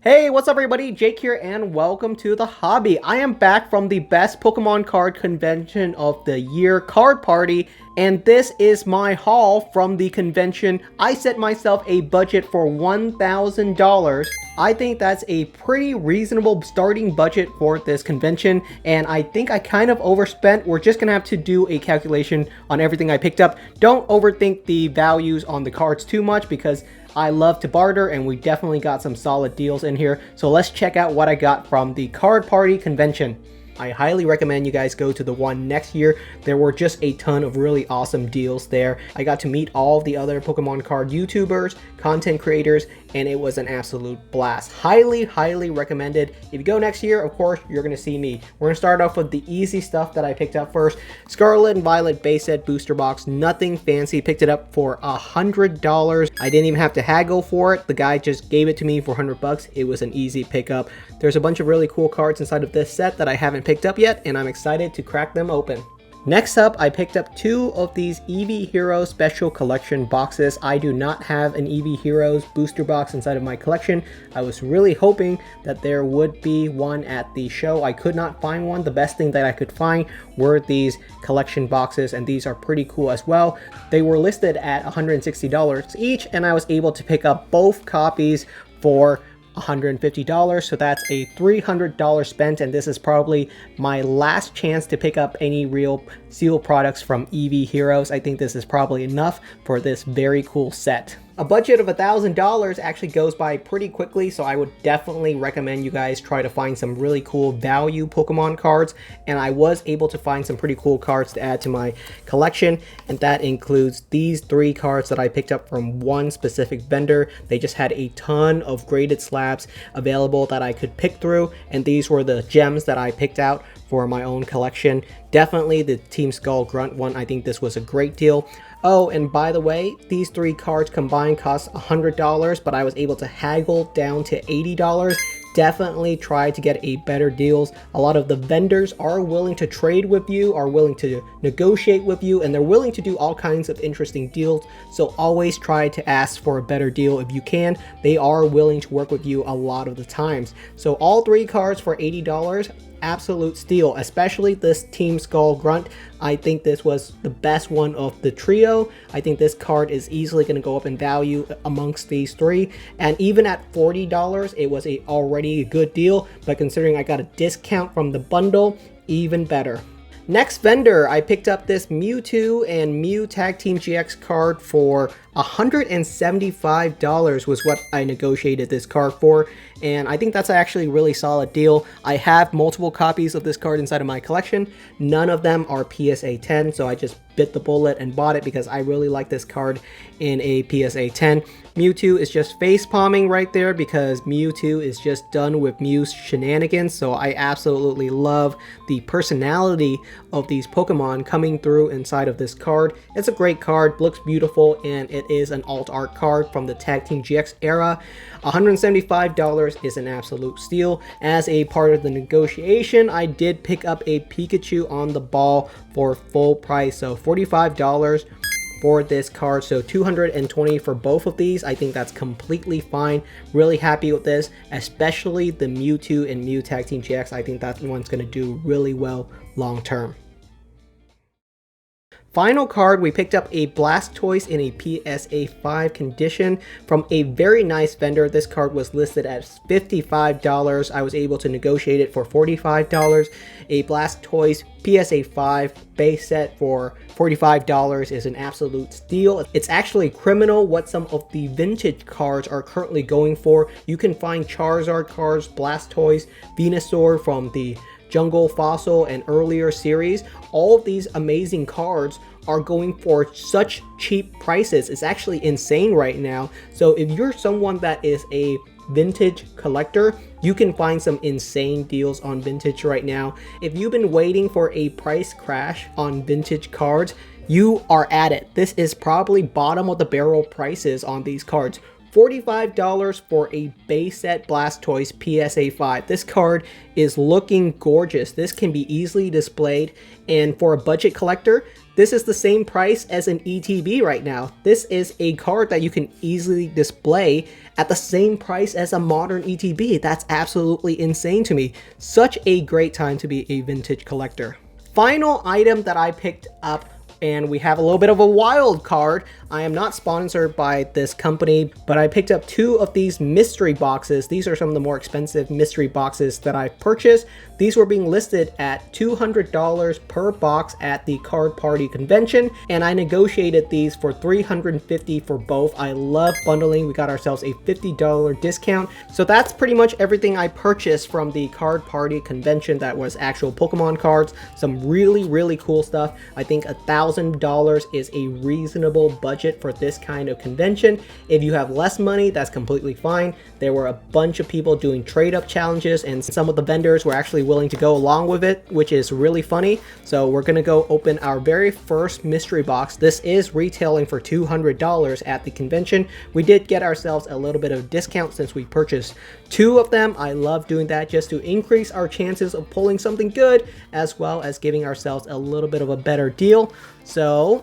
Hey, what's up everybody? Jake here and welcome to the hobby. I am back from the best Pokemon card convention of the year, Card Party, and this is my haul from the convention. I set myself a budget for $1,000. I think that's a pretty reasonable starting budget for this convention, and I think I kind of overspent. We're just gonna have to do a calculation on everything I picked up. Don't overthink the values on the cards too much because I love to barter and we definitely got some solid deals in here. So let's check out what I got from the Card Party convention. I highly recommend you guys go to the one next year. There were just a ton of really awesome deals there. I got to meet all the other Pokemon card YouTubers, content creators, and it was an absolute blast. Highly recommended. If you go next year, of course, you're gonna see me. We're gonna start off with the easy stuff that I picked up first. Scarlet and Violet base set booster box, nothing fancy. Picked it up for $100. I didn't even have to haggle for it. The guy just gave it to me for 100 bucks. It was an easy pickup. There's a bunch of really cool cards inside of this set that I haven't picked up yet, and I'm excited to crack them open. Next up, I picked up two of these Eevee Heroes Special Collection boxes. I do not have an Eevee Heroes booster box inside of my collection. I was really hoping that there would be one at the show. I could not find one. The best thing that I could find were these collection boxes, and these are pretty cool as well. They were listed at $160 each, and I was able to pick up both copies for $150, so that's a $300 spent, and this is probably my last chance to pick up any real sealed products from Eevee Heroes. I think this is probably enough for this very cool set. A budget of $1,000 actually goes by pretty quickly, so I would definitely recommend you guys try to find some really cool value Pokemon cards, and I was able to find some pretty cool cards to add to my collection, and that includes these three cards that I picked up from one specific vendor. They just had a ton of graded slabs available that I could pick through, and these were the gems that I picked out for my own collection. Definitely the Team Skull Grunt one. I think this was a great deal. Oh, and by the way, these three cards combined cost $100, but I was able to haggle down to $80. Definitely try to get a better deals. A lot of the vendors are willing to trade with you, are willing to negotiate with you, and they're willing to do all kinds of interesting deals. So always try to ask for a better deal if you can. They are willing to work with you a lot of the times. So all three cards for $80. Absolute steal, especially this Team Skull Grunt. I think this was the best one of the trio. I think this card is easily going to go up in value amongst these three, and even at $40 it was already a good deal, but considering I got a discount from the bundle, even better. Next vendor, I picked up this Mewtwo and Mew Tag Team GX card for $175 was what I negotiated this card for, and I think that's actually a really solid deal. I have multiple copies of this card inside of my collection. None of them are PSA 10, so I just bit the bullet and bought it because I really like this card in a PSA 10. Mewtwo is just face palming right there because Mewtwo is just done with Mew's shenanigans, so I absolutely love the personality of these Pokemon coming through inside of this card. It's a great card, looks beautiful, and it is an alt art card from the Tag Team GX era. $175 is an absolute steal. As a part of the negotiation, I did pick up a Pikachu on the ball for full price, so $45 for this card, so $220 for both of these. I think that's completely fine. Really happy with this, especially the Mewtwo and Mew Tag Team GX. I think that one's going to do really well long term. Final card, we picked up a Blastoise in a PSA 5 condition from a very nice vendor. This card was listed at $55. I was able to negotiate it for $45. A Blastoise PSA 5 base set for $45 is an absolute steal. It's actually criminal what some of the vintage cards are currently going for. You can find Charizard cards, Blastoise, Venusaur from the Jungle Fossil and earlier series. All of these amazing cards are going for such cheap prices. It's actually insane right now. So if you're someone that is a vintage collector, you can find some insane deals on vintage right now. If you've been waiting for a price crash on vintage cards, you are at it. This is probably bottom of the barrel prices on these cards. $45 for a base set Blastoise PSA 5. This card is looking gorgeous. This can be easily displayed, and for a budget collector, this is the same price as an ETB right now. This is a card that you can easily display at the same price as a modern ETB. That's absolutely insane to me. Such a great time to be a vintage collector. Final item that I picked up, and we have a little bit of a wild card. I am not sponsored by this company, but I picked up 2 of these mystery boxes. These are some of the more expensive mystery boxes that I've purchased. These were being listed at $200 per box at the Card Party convention, and I negotiated these for $350 for both. I love bundling. We got ourselves a $50 discount. So that's pretty much everything I purchased from the Card Party convention that was actual Pokemon cards. Some really cool stuff. I think $1,000 is a reasonable budget for this kind of convention. If you have less money, that's completely fine. There were a bunch of people doing trade-up challenges, and some of the vendors were actually willing to go along with it, which is really funny. So we're gonna go open our very first mystery box. This is retailing for $200 at the convention. We did get ourselves a little bit of discount since we purchased 2 of them. I love doing that just to increase our chances of pulling something good, as well as giving ourselves a little bit of a better deal. So,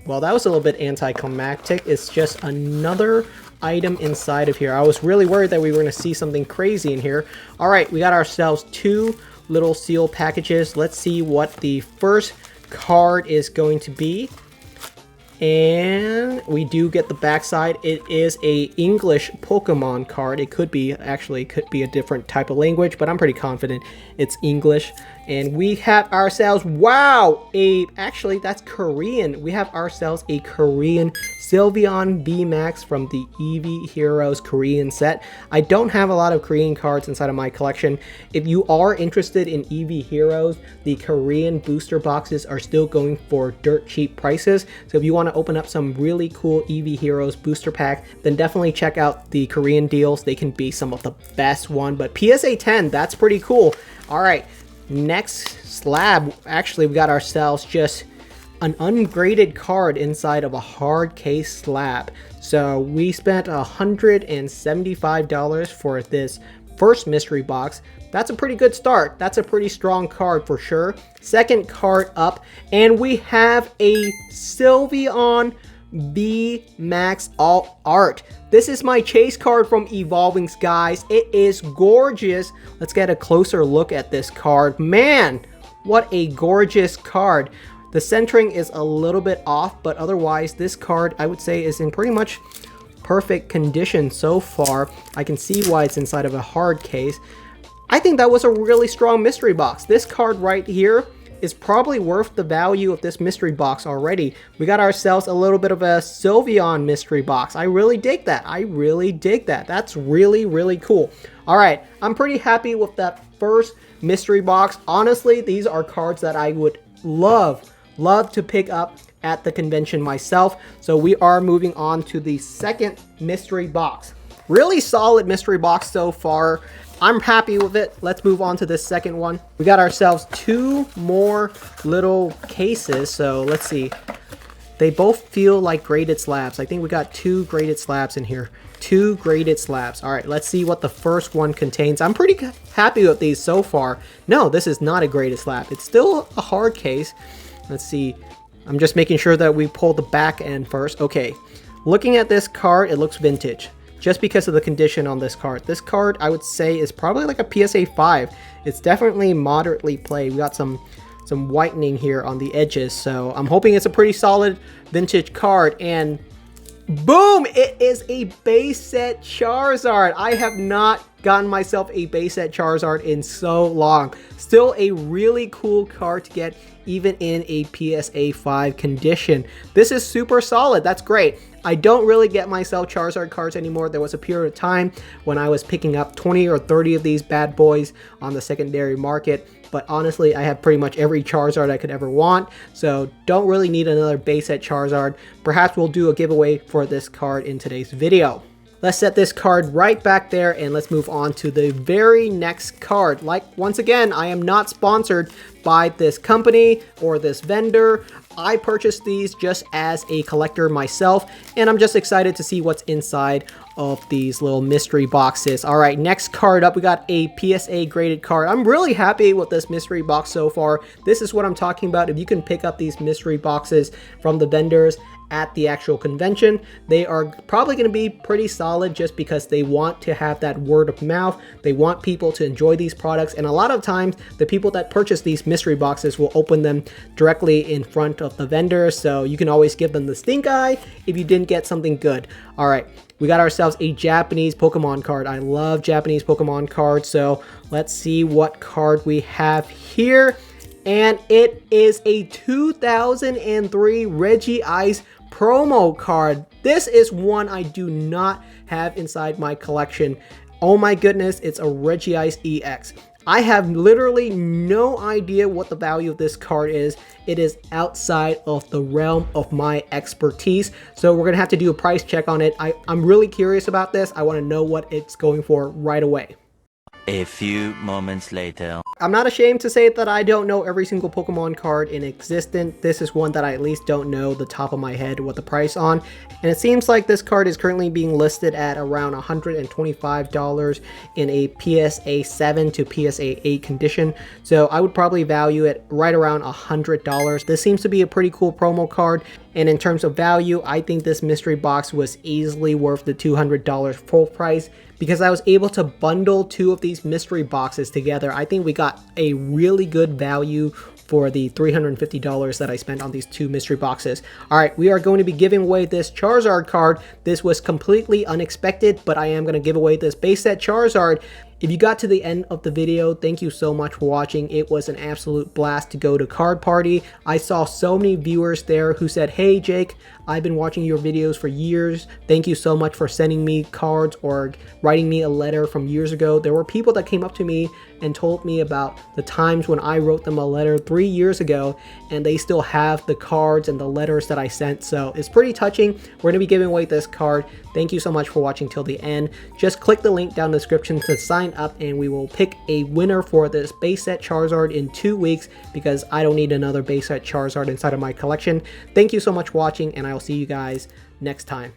well, that was a little bit anticlimactic. It's just another item inside of here. I was really worried that we were going to see something crazy in here. All right, we got ourselves 2 little seal packages. Let's see what the first card is going to be. And we do get the backside. It is a English Pokemon card. It could be, actually, could be a different type of language, but I'm pretty confident it's English. And we have ourselves, wow, actually that's Korean. We have ourselves a Korean Sylveon VMAX from the Eevee Heroes Korean set. I don't have a lot of Korean cards inside of my collection. If you are interested in Eevee Heroes, the Korean booster boxes are still going for dirt cheap prices. So if you want to open up some really cool Eevee Heroes booster pack, then definitely check out the Korean deals. They can be some of the best one, but PSA 10, that's pretty cool. All right. Next slab, actually we got ourselves just an ungraded card inside of a hard case slab. So we spent $175 for this first mystery box. That's a pretty good start. That's a pretty strong card for sure. Second card up, and we have a Sylveon VMAX Alt Art. This is my chase card from Evolvings, guys. It is gorgeous. Let's get a closer look at this card. Man, what a gorgeous card. The centering is a little bit off, but otherwise this card I would say is in pretty much perfect condition so far. I can see why it's inside of a hard case. I think that was a really strong mystery box. This card right here is probably worth the value of this mystery box already. We got ourselves a little bit of a Sylveon mystery box. I really dig that. I really dig that. That's really cool. All right, I'm pretty happy with that first mystery box. Honestly, these are cards that I would love to pick up at the convention myself. So we are moving on to the second mystery box. Really solid mystery box so far. I'm happy with it. Let's move on to this second one. We got ourselves 2 more little cases. So let's see. They both feel like graded slabs. I think we got 2 graded slabs in here. 2 graded slabs. All right, let's see what the first one contains. I'm pretty happy with these so far. No, this is not a graded slab. It's still a hard case. Let's see. I'm just making sure that we pull the back end first. Okay. Looking at this card, it looks vintage. Just because of the condition on this card. This card, I would say, is probably like a PSA 5. It's definitely moderately played. We got some whitening here on the edges, so I'm hoping it's a pretty solid vintage card. And boom! It is a base set Charizard. I have not gotten myself a base set Charizard in so long. Still a really cool card to get, even in a PSA 5 condition. This is super solid. That's great. I don't really get myself Charizard cards anymore. There was a period of time when I was picking up 20 or 30 of these bad boys on the secondary market. But honestly, I have pretty much every Charizard I could ever want. So don't really need another base set Charizard. Perhaps we'll do a giveaway for this card in today's video. Let's set this card right back there and let's move on to the very next card. Like, once again, I am not sponsored by this company or this vendor. I purchased these just as a collector myself, and I'm just excited to see what's inside of these little mystery boxes. All right, next card up, we got a PSA graded card. I'm really happy with this mystery box so far. This is what I'm talking about. If you can pick up these mystery boxes from the vendors at the actual convention, they are probably going to be pretty solid just because they want to have that word of mouth. They want people to enjoy these products, and a lot of times the people that purchase these mystery boxes will open them directly in front of the vendor, so you can always give them the stink eye if you didn't get something good. All right, we got ourselves a Japanese Pokemon card. I love Japanese Pokemon cards, so let's see what card we have here. And it is a 2003 Regice promo card. This is one I do not have inside my collection. Oh my goodness, it's a Regice EX. I have literally no idea what the value of this card is. It is outside of the realm of my expertise, so we're gonna have to do a price check on it. I'm really curious about this. I want to know what it's going for right away. A few moments later. I'm not ashamed to say that I don't know every single Pokemon card in existence. This is one that I at least don't know the top of my head what the price on. And it seems like this card is currently being listed at around $125 in a PSA 7 to PSA 8 condition. So I would probably value it right around $100. This seems to be a pretty cool promo card. And in terms of value, I think this mystery box was easily worth the $200 full price because I was able to bundle two of these mystery boxes together. I think we got a really good value for the $350 that I spent on these two mystery boxes. All right, we are going to be giving away this Charizard card. This was completely unexpected, but I am going to give away this base set Charizard. If you got to the end of the video, thank you so much for watching. It was an absolute blast to go to Card Party. I saw so many viewers there who said, "Hey Jake, I've been watching your videos for years. Thank you so much for sending me cards or writing me a letter from years ago." There were people that came up to me and told me about the times when I wrote them a letter 3 years ago, and they still have the cards and the letters that I sent. So it's pretty touching. We're going to be giving away this card. Thank you so much for watching till the end. Just click the link down in the description to sign up, and we will pick a winner for this base set Charizard in 2 weeks because I don't need another base set Charizard inside of my collection. Thank you so much for watching, and I'll see you guys next time.